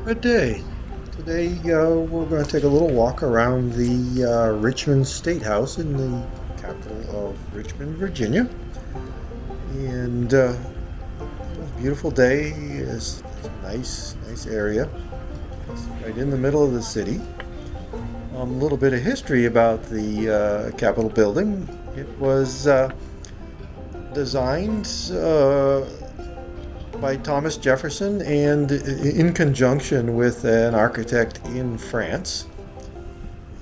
Good day. Today we're going to take a little walk around the Richmond State House in the capital of Richmond, Virginia. And it's a beautiful day. It's a nice area. It's right in the middle of the city. A little bit of history about the Capitol building. It was designed by Thomas Jefferson and in conjunction with an architect in France.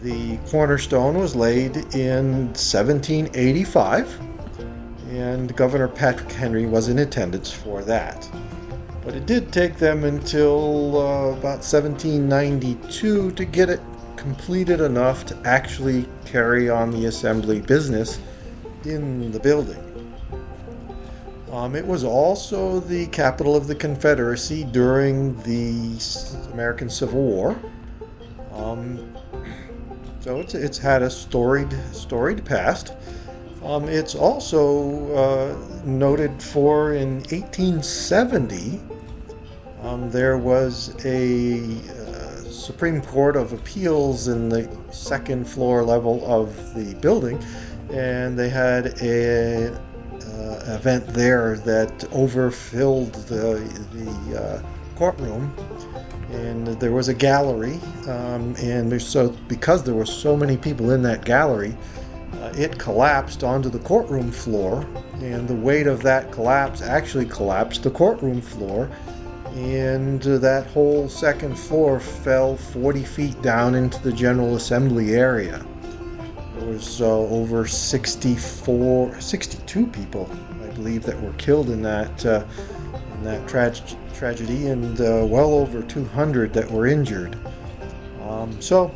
The cornerstone was laid in 1785, and Governor Patrick Henry was in attendance for that. But it did take them until about 1792 to get it completed enough to actually carry on the assembly business in the building. It was also the capital of the Confederacy during the American Civil War. Um, so it's had a storied past. It's also noted for in 1870 there was a Supreme Court of Appeals in the second floor level of the building, and they had a event there that overfilled the courtroom, and there was a gallery, and because there were so many people in that gallery, it collapsed onto the courtroom floor, and the weight of that collapse actually collapsed the courtroom floor, and that whole second floor fell 40 feet down into the General Assembly area. There was over 62 people, I believe, that were killed in that tragedy, and well over 200 that were injured. So,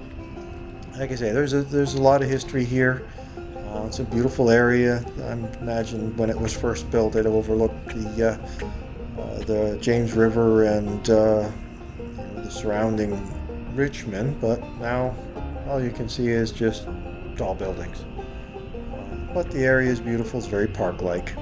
like I say, there's a lot of history here. It's a beautiful area. I imagine when it was first built, it overlooked the James River and the surrounding Richmond, but now all you can see is just tall buildings. But the area is beautiful. It's very park-like.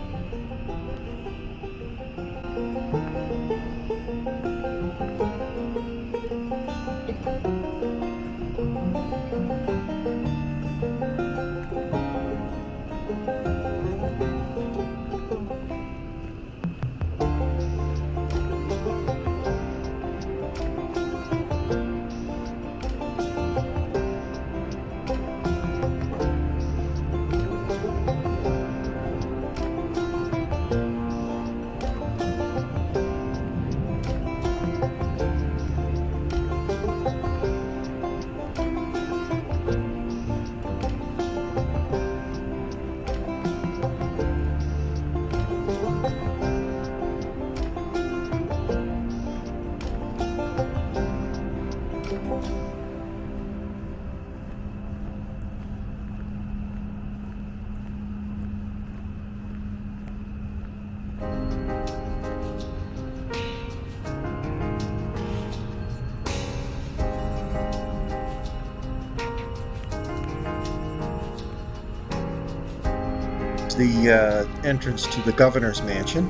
The entrance to the governor's mansion.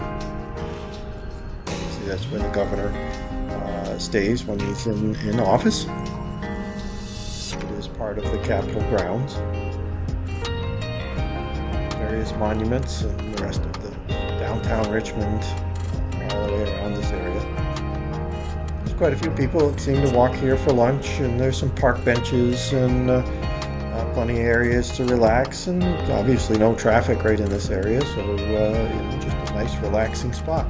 See, that's where the governor stays when he's in office. It is part of the Capitol grounds. Various monuments and the rest of the downtown Richmond, all the way around this area. There's quite a few people that seem to walk here for lunch, and there's some park benches and plenty of areas to relax, and obviously no traffic right in this area, so just a nice relaxing spot.